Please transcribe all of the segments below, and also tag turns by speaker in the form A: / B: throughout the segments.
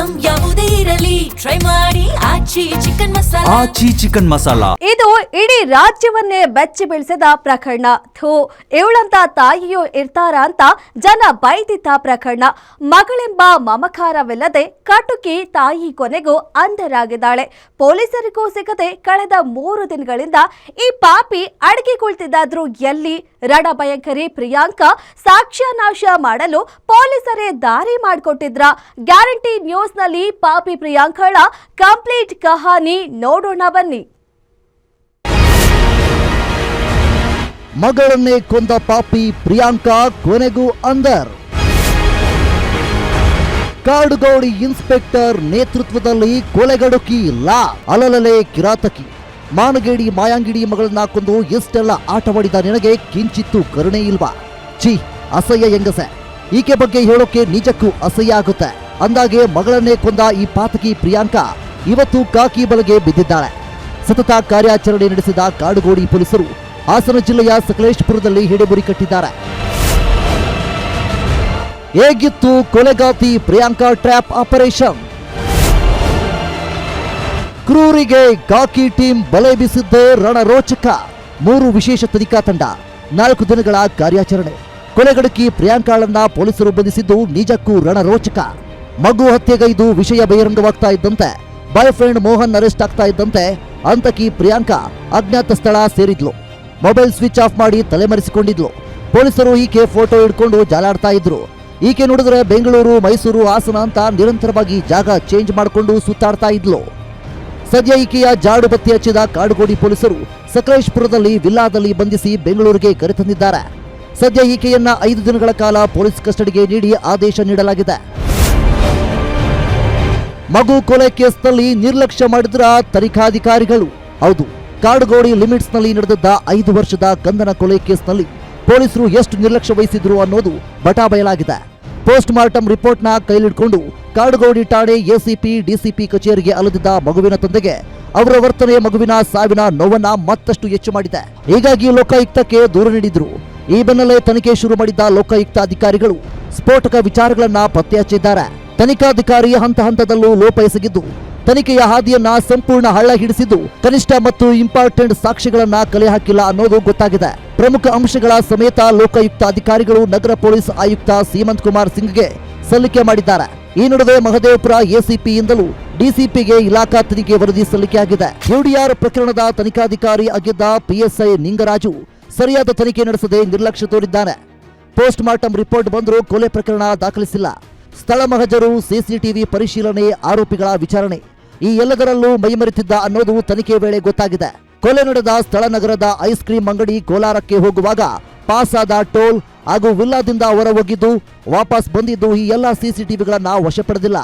A: Item ಯಾವುದೇ ಇರಲಿ try ಮಾಡಿ ಆಚಿ ಚಿಕನ್ ಮಸಾಲಾ.
B: ಆಚಿ ಚಿಕನ್ ಮಸಾಲಾ
C: ಇದು ಇಡೀ ರಾಜ್ಯವನ್ನೇ ಬೆಚ್ಚಿ ಬೀಳಿಸಿದ ಪ್ರಕರಣ. ಇವಳಂತ ತಾಯಿಯೂ ಇರ್ತಾರ ಅಂತ ಜನ ಬೈದಿದ್ದ ಪ್ರಕರಣ. ಮಗಳೆಂಬ ಮಮಕಾರವಿಲ್ಲದೆ ಕಟುಕಿ ತಾಯಿ ಕೊನೆಗೂ ಅಂಧರಾಗಿದ್ದಾಳೆ. ಪೊಲೀಸರಿಗೂ ಸಿಗದೆ ಕಳೆದ 3 ದಿನಗಳಿಂದ ಈ ಪಾಪಿ ಅಡಗಿ ಕುಳಿತಿದ್ದಾದ್ರೂ ಎಲ್ಲಿ? ರಣಭಯಂಕರಿ ಪ್ರಿಯಾಂಕಾ ಸಾಕ್ಷ್ಯನಾಶ ಮಾಡಲು ಪೊಲೀಸರೇ ದಾರಿ ಮಾಡಿಕೊಟ್ಟಿದ್ರ? ಗ್ಯಾರಂಟಿ ನ್ಯೂಸ್ನಲ್ಲಿ ಪಾಪಿ ಪ್ರಿಯಾಂಕಳ ಕಂಪ್ಲೀಟ್ ಕಹಾನಿ ನೋಡೋಣ ಬನ್ನಿ.
D: ಮಗಳನ್ನೇ ಕೊಂದ ಪಾಪಿ ಪ್ರಿಯಾಂಕಾ ಕೊನೆಗೂ ಅಂದರ್. ಕಾಡುಗೋಡಿ ಇನ್ಸ್ಪೆಕ್ಟರ್ ನೇತೃತ್ವದಲ್ಲಿ ಕೊಲೆಗಡುಕಿ ಲಾ ಅಲಲಲೆ ಕಿರಾತಕಿ. ಮಾನಗೇಡಿ ಮಾಯಾಂಗಿಡಿ ಮಗಳನ್ನ ಕೊಂದು ಎಷ್ಟೆಲ್ಲ ಆಟವಾಡಿದ ನಿನಗೆ ಕಿಂಚಿತ್ತು ಕರುಣೆ ಇಲ್ವಾ? ಛೀ, ಅಸಹ್ಯ ಹೆಂಗಸೆ. ಈಕೆ ಬಗ್ಗೆ ಹೇಳೋಕೆ ನಿಜಕ್ಕೂ ಅಸಹ್ಯ ಆಗುತ್ತೆ. ಅಂದಾಗೆ ಮಗಳನ್ನೇ ಕೊಂದ ಈ ಪಾತಕಿ ಪ್ರಿಯಾಂಕಾ ಇವತ್ತು ಕಾಕಿ ಬಲೆಗೆ ಬಿದ್ದಿದ್ದಾಳೆ. ಸತತ ಕಾರ್ಯಾಚರಣೆ ನಡೆಸಿದ ಕಾಡುಗೋಡಿ ಪೊಲೀಸರು ಹಾಸನ ಜಿಲ್ಲೆಯ ಸಕಲೇಶಪುರದಲ್ಲಿ ಹಿಡಿಬುರಿ ಕಟ್ಟಿದ್ದಾರೆ. ಹೇಗಿತ್ತು ಕೊಲೆಗಾತಿ ಪ್ರಿಯಾಂಕಾ ಟ್ರ್ಯಾಪ್ ಆಪರೇಷನ್? ಕ್ರೂರಿಗೆ ಕಾಕಿ ಟೀಮ್ ಬಲೆ ಬೀಸಿದ್ದೇ ರಣರೋಚಕ. 3 ವಿಶೇಷ ತನಿಖಾ ತಂಡ, 4 ದಿನಗಳ ಕಾರ್ಯಾಚರಣೆ. ಕೊಲೆಗಡುಕಿ ಪ್ರಿಯಾಂಕಾಳನ್ನ ಪೊಲೀಸರು ಬಂಧಿಸಿದ್ದು ನಿಜಕ್ಕೂ ರಣರೋಚಕ. ಮಗು ಹತ್ಯೆಗೈದು ವಿಷಯ ಬಹಿರಂಗವಾಗ್ತಾ ಇದ್ದಂತೆ ಬಾಯ್ ಫ್ರೆಂಡ್ ಮೋಹನ್ ಅರೆಸ್ಟ್ ಆಗ್ತಾ ಇದ್ದಂತೆ ಅಂತಕಿ ಪ್ರಿಯಾಂಕಾ ಅಜ್ಞಾತ ಸ್ಥಳ ಸೇರಿದ್ಲು. ಮೊಬೈಲ್ ಸ್ವಿಚ್ ಆಫ್ ಮಾಡಿ ತಲೆಮರೆಸಿಕೊಂಡಿದ್ಲು. ಪೊಲೀಸರು ಈಕೆ ಫೋಟೋ ಹಿಡ್ಕೊಂಡು ಜಾಲಾಡ್ತಾ ಇದ್ರು. ಈಕೆ ನೋಡಿದ್ರೆ ಬೆಂಗಳೂರು, ಮೈಸೂರು, ಹಾಸನ ಅಂತ ನಿರಂತರವಾಗಿ ಜಾಗ ಚೇಂಜ್ ಮಾಡಿಕೊಂಡು ಸುತ್ತಾಡ್ತಾ ಇದ್ಲು. ಸದ್ಯ ಈಕೆಯ ಜಾಡು ಪತ್ತೆ ಹಚ್ಚಿದ ಕಾಡುಗೋಡಿ ಪೊಲೀಸರು ಸಕಲೇಶಪುರದಲ್ಲಿ ವಿಲ್ಲಾದಲ್ಲಿ ಬಂಧಿಸಿ ಬೆಂಗಳೂರಿಗೆ ಕರೆತಂದಿದ್ದಾರೆ. ಸದ್ಯ ಈಕೆಯನ್ನ 5 ದಿನಗಳ ಕಾಲ ಪೊಲೀಸ್ ಕಸ್ಟಡಿಗೆ ನೀಡಿ ಆದೇಶ ನೀಡಲಾಗಿದೆ. ಮಗು ಕೊಲೆ ಕೇಸ್ನಲ್ಲಿ ನಿರ್ಲಕ್ಷ್ಯ ಮಾಡಿದ್ರ ತನಿಖಾಧಿಕಾರಿಗಳು. ಹೌದು, ಕಾಡುಗೋಡಿ ಲಿಮಿಟ್ಸ್ನಲ್ಲಿ ನಡೆದಿದ್ದ 5 ವರ್ಷದ ಕಂದನ ಕೊಲೆ ಕೇಸ್ನಲ್ಲಿ ಪೊಲೀಸರು ಎಷ್ಟು ನಿರ್ಲಕ್ಷ್ಯ ವಹಿಸಿದ್ರು ಅನ್ನೋದು ಬಟಾಬಯಲಾಗಿದೆ. ಪೋಸ್ಟ್ ಮಾರ್ಟಂ ರಿಪೋರ್ಟ್ನ ಕೈಲಿಡ್ಕೊಂಡು ಕಾಡುಗೋಡಿ ಠಾಣೆ ಎಸಿಪಿ ಡಿಸಿಪಿ ಕಚೇರಿಗೆ ಅಲೆದಿದ್ದ ಮಗುವಿನ ತಂದೆಗೆ ಅವರ ವರ್ತನೆ ಮಗುವಿನ ಸಾವಿನ ನೋವನ್ನ ಮತ್ತಷ್ಟು ಹೆಚ್ಚು ಮಾಡಿದೆ. ಹೀಗಾಗಿ ಲೋಕಾಯುಕ್ತಕ್ಕೆ ದೂರು ನೀಡಿದ್ರು. ಈ ಬೆನ್ನಲ್ಲೇ ತನಿಖೆ ಶುರು ಮಾಡಿದ್ದ ಲೋಕಾಯುಕ್ತ ಅಧಿಕಾರಿಗಳು ಸ್ಫೋಟಕ ವಿಚಾರಗಳನ್ನ ಪತ್ತೆ ಹಚ್ಚಿದ್ದಾರೆ. ತನಿಖಾಧಿಕಾರಿ ಹಂತ ಹಂತದಲ್ಲೂ ಲೋಪ ಎಸಗಿದ್ದು ತನಿಖೆಯ ಹಾದಿಯನ್ನ ಸಂಪೂರ್ಣ ಹಳ್ಳ ಹಿಡಿಸಿದ್ದು ಕನಿಷ್ಠ ಮತ್ತು ಇಂಪಾರ್ಟೆಂಟ್ ಸಾಕ್ಷ್ಯಗಳನ್ನ ಕಲೆ ಹಾಕಿಲ್ಲ ಅನ್ನೋದು ಗೊತ್ತಾಗಿದೆ. ಪ್ರಮುಖ ಅಂಶಗಳ ಸಮೇತ ಲೋಕಾಯುಕ್ತ ಅಧಿಕಾರಿಗಳು ನಗರ ಪೊಲೀಸ್ ಆಯುಕ್ತ ಸೀಮಂತ್ ಕುಮಾರ್ ಸಿಂಗ್ಗೆ ಸಲ್ಲಿಕೆ ಮಾಡಿದ್ದಾರೆ. ಈ ನಡುವೆ ಮಹದೇವಪುರ ಎಸಿಪಿಯಿಂದಲೂ ಡಿಸಿಪಿಗೆ ಇಲಾಖಾ ತನಿಖೆ ವರದಿ ಸಲ್ಲಿಕೆಯಾಗಿದೆ. ಯುಡಿಆರ್ ಪ್ರಕರಣದ ತನಿಖಾಧಿಕಾರಿ ಆಗಿದ್ದ ಪಿಎಸ್ಐ ನಿಂಗರಾಜು ಸರಿಯಾದ ತನಿಖೆ ನಡೆಸದೆ ನಿರ್ಲಕ್ಷ್ಯ ತೋರಿದ್ದಾನೆ. ಪೋಸ್ಟ್ ಮಾರ್ಟಂ ರಿಪೋರ್ಟ್ ಬಂದರೂ ಕೊಲೆ ಪ್ರಕರಣ ದಾಖಲಿಸಿಲ್ಲ. ಸ್ಥಳ ಮಹಜರು, ಸಿಸಿಟಿವಿ ಪರಿಶೀಲನೆ, ಆರೋಪಿಗಳ ವಿಚಾರಣೆ ಈ ಎಲ್ಲದರಲ್ಲೂ ಮೈಮರೆತಿದ್ದ ಅನ್ನೋದು ತನಿಖೆ ವೇಳೆ ಗೊತ್ತಾಗಿದೆ. ಕೊಲೆ ನಡೆದ ಸ್ಥಳ ನಗರದ ಐಸ್ ಕ್ರೀಂ ಅಂಗಡಿ ಕೋಲಾರಕ್ಕೆ ಹೋಗುವಾಗ ಪಾಸ್ ಆದ ಟೋಲ್ ಹಾಗೂ ವಿಲ್ಲಾದಿಂದ ಹೊರ ಹೋಗಿದ್ದು ವಾಪಸ್ ಬಂದಿದ್ದು ಈ ಎಲ್ಲ ಸಿಸಿಟಿವಿಗಳನ್ನ ವಶಪಡೆದಿಲ್ಲ.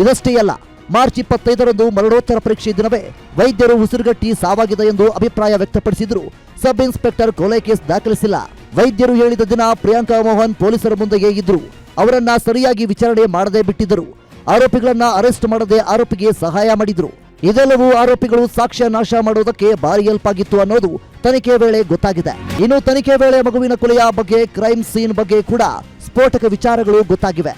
D: ಇದಷ್ಟೇ ಅಲ್ಲ, ಮಾರ್ಚ್ 25ರಂದು ಮರಣೋತ್ತರ ಪರೀಕ್ಷೆ ದಿನವೇ ವೈದ್ಯರು ಉಸಿರುಗಟ್ಟಿ ಸಾವಾಗಿದೆ ಎಂದು ಅಭಿಪ್ರಾಯ ವ್ಯಕ್ತಪಡಿಸಿದ್ರು. ಸಬ್ ಇನ್ಸ್ಪೆಕ್ಟರ್ ಕೊಲೆ ಕೇಸ್ ದಾಖಲಿಸಿಲ್ಲ. ವೈದ್ಯರು ಹೇಳಿದ ದಿನ ಪ್ರಿಯಾಂಕಾ ಮೋಹನ್ ಪೊಲೀಸರ ಮುಂದೆಯೇ ಇದ್ರು. ಅವರನ್ನ ಸರಿಯಾಗಿ ವಿಚಾರಣೆ ಮಾಡದೆ ಬಿಟ್ಟಿದ್ದರು. ಆರೋಪಿಗಳನ್ನ ಅರೆಸ್ಟ್ ಮಾಡದೆ ಆರೋಪಿಗೆ ಸಹಾಯ ಮಾಡಿದ್ರು. ಇದೆಲ್ಲವೂ ಆರೋಪಿಗಳು ಸಾಕ್ಷ್ಯ ನಾಶ ಮಾಡೋದಕ್ಕೆ ಭಾರಿ ಹೆಲ್ಪ್ ಆಗಿತ್ತು ಅನ್ನೋದು ತನಿಖೆ ವೇಳೆ ಗೊತ್ತಾಗಿದೆ. ಇನ್ನು ತನಿಖೆ ವೇಳೆ ಮಗುವಿನ ಕೊಲೆಯ ಬಗ್ಗೆ, ಕ್ರೈಮ್ ಸೀನ್ ಬಗ್ಗೆ ಕೂಡ ಸ್ಫೋಟಕ ವಿಚಾರಗಳು ಗೊತ್ತಾಗಿವೆ.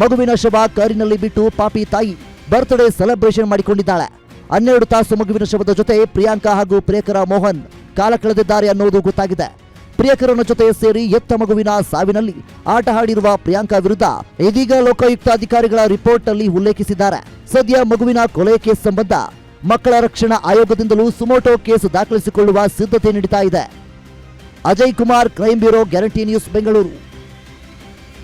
D: ಮಗುವಿನ ಶವ ಕಾರಿನಲ್ಲಿ ಬಿಟ್ಟು ಪಾಪಿ ತಾಯಿ ಬರ್ತ್ಡೇ ಸೆಲೆಬ್ರೇಷನ್ ಮಾಡಿಕೊಂಡಿದ್ದಾಳೆ. 12 ತಾಸು ಮಗುವಿನ ಶವದ ಜೊತೆ ಪ್ರಿಯಾಂಕಾ ಹಾಗೂ ಪ್ರಿಯಕರ ಮೋಹನ್ ಕಾಲ ಕಳೆದಿದ್ದಾರೆ ಅನ್ನೋದು ಗೊತ್ತಾಗಿದೆ. ಪ್ರಿಯಕರನ ಜೊತೆ ಸೇರಿ ಎತ್ತ ಮಗುವಿನ ಸಾವಿನಲ್ಲಿ ಆಟ ಆಡಿರುವ ಪ್ರಿಯಾಂಕಾ ವಿರುದ್ಧ ಇದೀಗ ಲೋಕಾಯುಕ್ತ ಅಧಿಕಾರಿಗಳ ರಿಪೋರ್ಟ್ ನಲ್ಲಿ ಉಲ್ಲೇಖಿಸಿದ್ದಾರೆ. ಸದ್ಯ ಮಗುವಿನ ಕೊಲೆ ಕೇಸ್ ಸಂಬಂಧ ಮಕ್ಕಳ ರಕ್ಷಣಾ ಆಯೋಗದಿಂದಲೂ ಸುಮೋಟೋ ಕೇಸ್ ದಾಖಲಿಸಿಕೊಳ್ಳುವ ಸಿದ್ಧತೆ ನಡೀತಾ ಇದೆ. Ajay Kumar, crime bureau, guarantee news, Bengaluru.